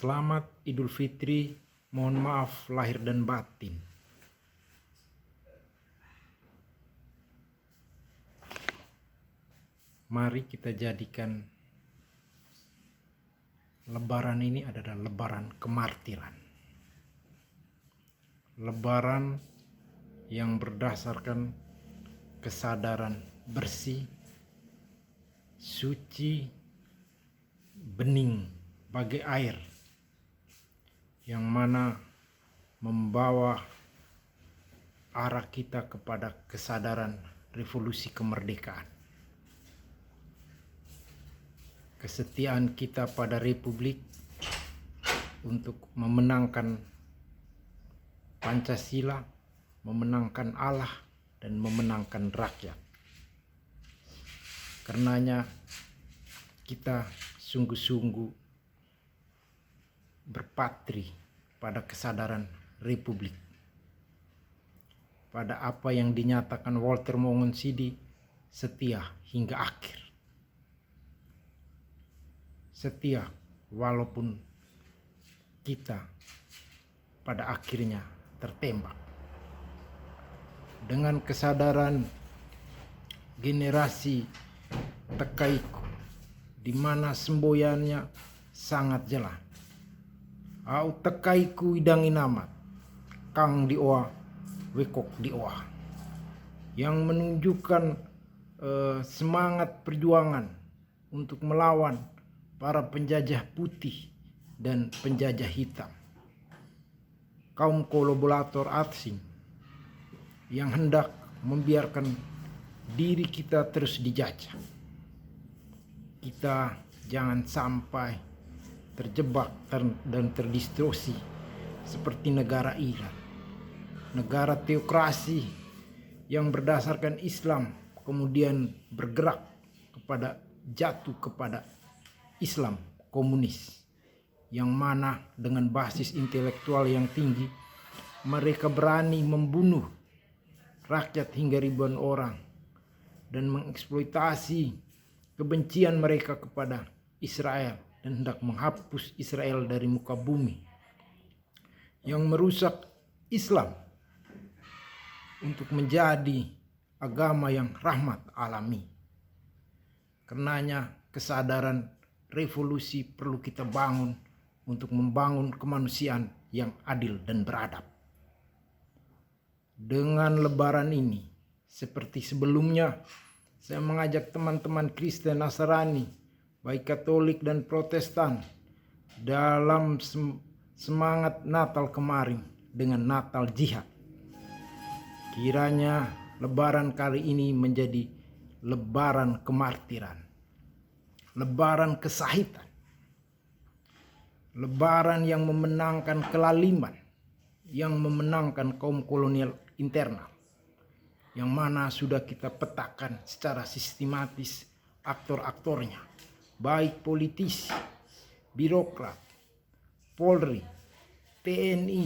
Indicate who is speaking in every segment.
Speaker 1: Selamat Idul Fitri, mohon maaf lahir dan batin. Mari kita jadikan Lebaran ini adalah lebaran kemartiran. Lebaran yang berdasarkan kesadaran bersih, suci, bening bagai air, yang mana membawa arah kita kepada kesadaran revolusi kemerdekaan. Kesetiaan kita pada Republik untuk memenangkan Pancasila, memenangkan Allah, dan memenangkan rakyat. Karenanya kita sungguh-sungguh berpatri pada kesadaran Republik, pada apa yang dinyatakan Walter Monginsidi, setia hingga akhir. Setia walaupun kita pada akhirnya tertembak. Dengan kesadaran generasi Tekaiku, di mana semboyannya sangat jelas. Au Tekaiku idang inamat, kang dioa, wekok dioa. Yang menunjukkan semangat perjuangan untuk melawan para penjajah putih dan penjajah hitam. Kaum kolaborator asing yang hendak membiarkan diri kita terus dijajah. Kita jangan sampai terjebak dan terdistorsi seperti negara Iran, negara teokrasi yang berdasarkan Islam kemudian bergerak jatuh kepada Islam komunis, yang mana dengan basis intelektual yang tinggi mereka berani membunuh rakyat hingga ribuan orang dan mengeksploitasi kebencian mereka kepada Israel dan hendak menghapus Israel dari muka bumi, yang merusak Islam untuk menjadi agama yang rahmat alami. Karenanya kesadaran revolusi perlu kita bangun untuk membangun kemanusiaan yang adil dan beradab. Dengan lebaran ini, seperti sebelumnya, saya mengajak teman-teman Kristen Nasrani, baik Katolik dan Protestan, dalam semangat Natal kemarin dengan Natal Jihad. Kiranya lebaran kali ini menjadi lebaran kemartiran, lebaran kesahitan, lebaran yang memenangkan kelaliman, yang memenangkan kaum kolonial internal, yang mana sudah kita petakan secara sistematis aktor-aktornya, baik politisi, birokrat, Polri, TNI,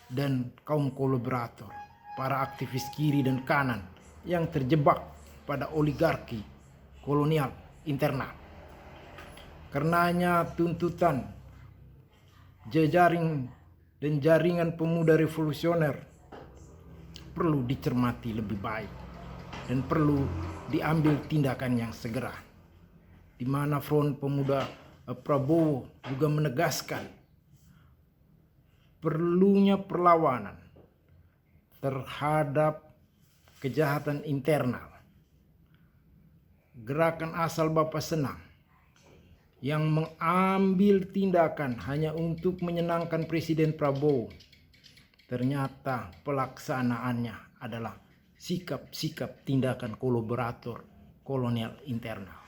Speaker 1: dan kaum kolaborator, para aktivis kiri dan kanan yang terjebak pada oligarki kolonial internal. Karenanya tuntutan jejaring dan jaringan pemuda revolusioner perlu dicermati lebih baik dan perlu diambil tindakan yang segera, di mana Front Pemuda Prabowo juga menegaskan perlunya perlawanan terhadap kejahatan internal. Gerakan Asal Bapa Senang yang mengambil tindakan hanya untuk menyenangkan Presiden Prabowo, ternyata pelaksanaannya adalah sikap-sikap tindakan kolaborator kolonial internal,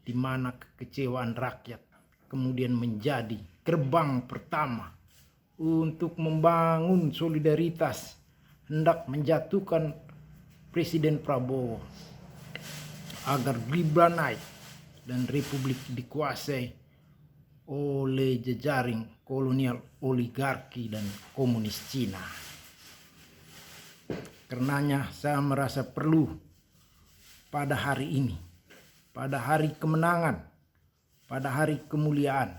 Speaker 1: di mana kekecewaan rakyat kemudian menjadi gerbang pertama untuk membangun solidaritas hendak menjatuhkan Presiden Prabowo agar Gibran naik dan Republik dikuasai oleh jejaring kolonial oligarki dan komunis Cina. Karenanya saya merasa perlu pada hari ini, pada hari kemenangan, pada hari kemuliaan,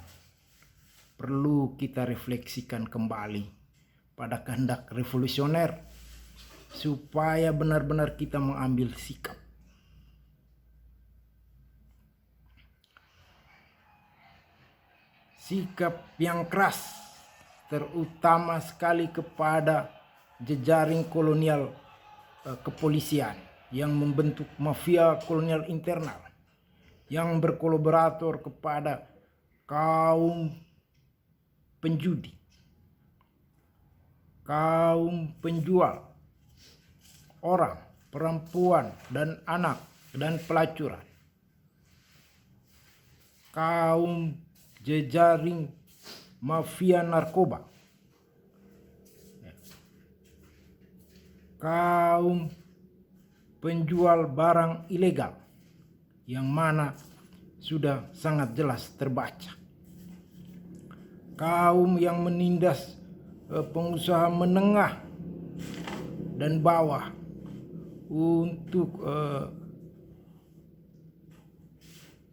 Speaker 1: perlu kita refleksikan kembali pada kehendak revolusioner supaya benar-benar kita mengambil sikap. Sikap yang keras, terutama sekali kepada jejaring kolonial kepolisian yang membentuk mafia kolonial internal, yang berkolaborator kepada kaum penjudi, kaum penjual orang, perempuan, dan anak, dan pelacuran, kaum jejaring mafia narkoba, kaum penjual barang ilegal, yang mana sudah sangat jelas terbaca, kaum yang menindas pengusaha menengah dan bawah untuk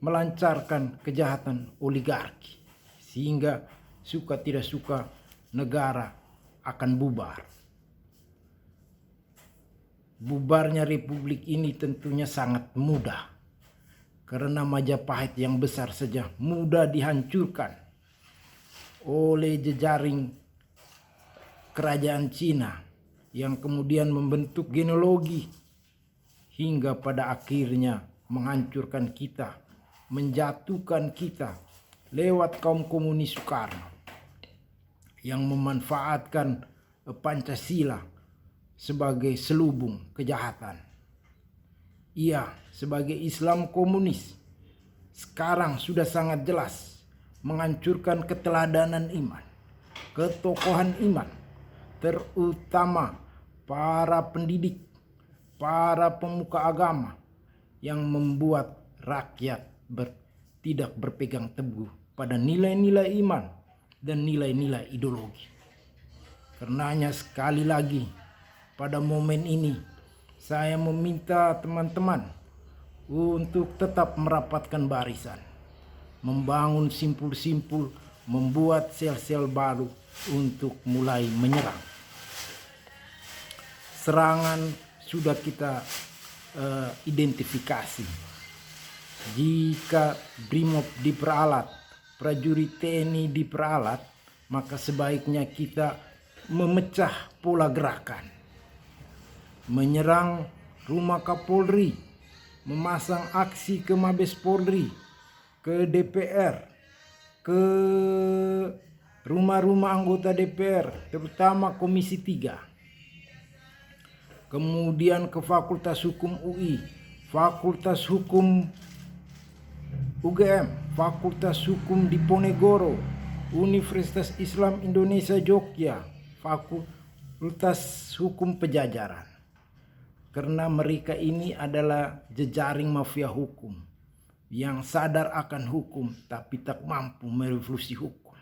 Speaker 1: melancarkan kejahatan oligarki, sehingga suka tidak suka negara akan bubar. Bubarnya republik ini tentunya sangat mudah, karena Majapahit yang besar saja mudah dihancurkan oleh jejaring kerajaan Cina yang kemudian membentuk genealogi hingga pada akhirnya menghancurkan kita, menjatuhkan kita lewat kaum komunis Soekarno yang memanfaatkan Pancasila sebagai selubung kejahatan. Ia sebagai Islam komunis sekarang sudah sangat jelas menghancurkan keteladanan iman, ketokohan iman, terutama para pendidik, para pemuka agama yang membuat rakyat tidak berpegang teguh pada nilai-nilai iman dan nilai-nilai ideologi. Karenanya sekali lagi pada momen ini saya meminta teman-teman untuk tetap merapatkan barisan, membangun simpul-simpul, membuat sel-sel baru untuk mulai menyerang. Serangan sudah kita identifikasi. Jika Brimob diperalat, prajurit TNI diperalat, maka sebaiknya kita memecah pola gerakan, menyerang rumah Kapolri, memasang aksi ke Mabes Polri, ke DPR, ke rumah-rumah anggota DPR, terutama Komisi 3, kemudian ke Fakultas Hukum UI, Fakultas Hukum UGM, Fakultas Hukum Diponegoro, Universitas Islam Indonesia Jogja, Fakultas Hukum Pejajaran. Karena mereka ini adalah jejaring mafia hukum yang sadar akan hukum tapi tak mampu merevolusi hukum.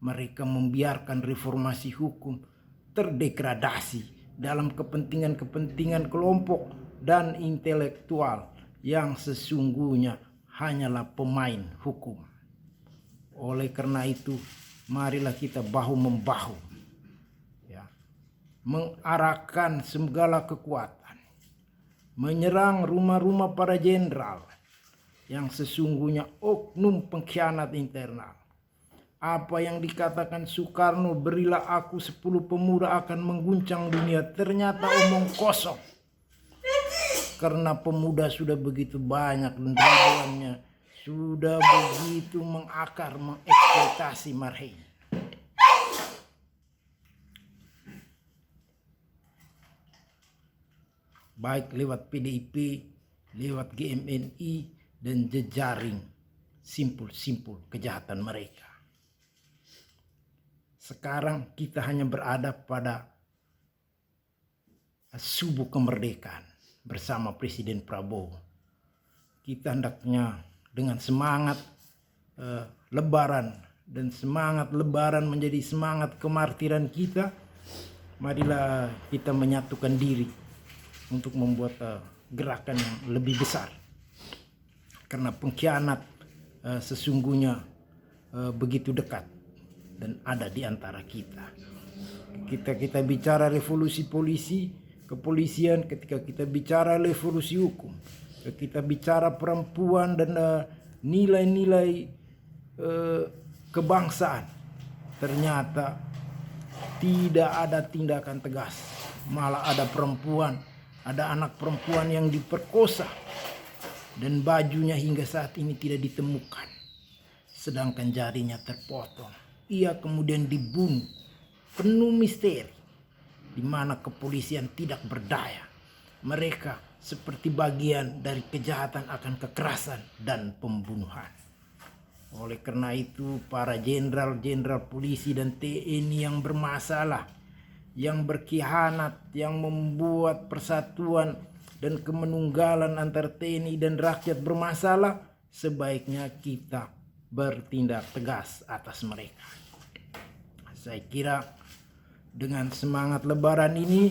Speaker 1: Mereka membiarkan reformasi hukum terdegradasi dalam kepentingan-kepentingan kelompok dan intelektual yang sesungguhnya hanyalah pemain hukum. Oleh karena itu, marilah kita bahu-membahu, ya, mengarahkan segala kekuatan, menyerang rumah-rumah para jenderal yang sesungguhnya oknum pengkhianat internal. Apa yang dikatakan Soekarno, berilah aku 10 pemuda akan mengguncang dunia, ternyata omong kosong. Karena pemuda sudah begitu banyak dan ribuannya sudah begitu mengakar, mengeksploitasi marhe. Baik lewat PDIP, lewat GMNI, dan jejaring simpul-simpul kejahatan mereka. Sekarang kita hanya berada pada subuh kemerdekaan bersama Presiden Prabowo. Kita hendaknya dengan semangat lebaran, dan semangat lebaran menjadi semangat kemartiran kita, marilah kita menyatukan diri untuk membuat gerakan yang lebih besar. Karena pengkhianat sesungguhnya begitu dekat dan ada di antara kita. Kita bicara revolusi kepolisian, ketika kita bicara revolusi hukum, kita bicara perempuan dan nilai-nilai kebangsaan, ternyata tidak ada tindakan tegas. Malah ada anak perempuan yang diperkosa dan bajunya hingga saat ini tidak ditemukan, sedangkan jarinya terpotong. Ia kemudian dibunuh, penuh misteri, di mana kepolisian tidak berdaya. Mereka seperti bagian dari kejahatan akan kekerasan dan pembunuhan. Oleh karena itu, para jenderal-jenderal polisi dan TNI yang bermasalah, yang berkhianat, yang membuat persatuan dan kemenunggalan antara TNI dan rakyat bermasalah, sebaiknya kita bertindak tegas atas mereka. Saya kira dengan semangat Lebaran ini,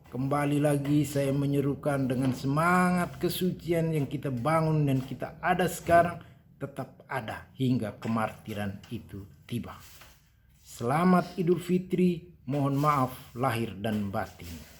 Speaker 1: kembali lagi saya menyerukan dengan semangat kesucian yang kita bangun dan kita ada sekarang, tetap ada hingga kemartiran itu tiba. Selamat Idul Fitri, mohon maaf lahir dan batin.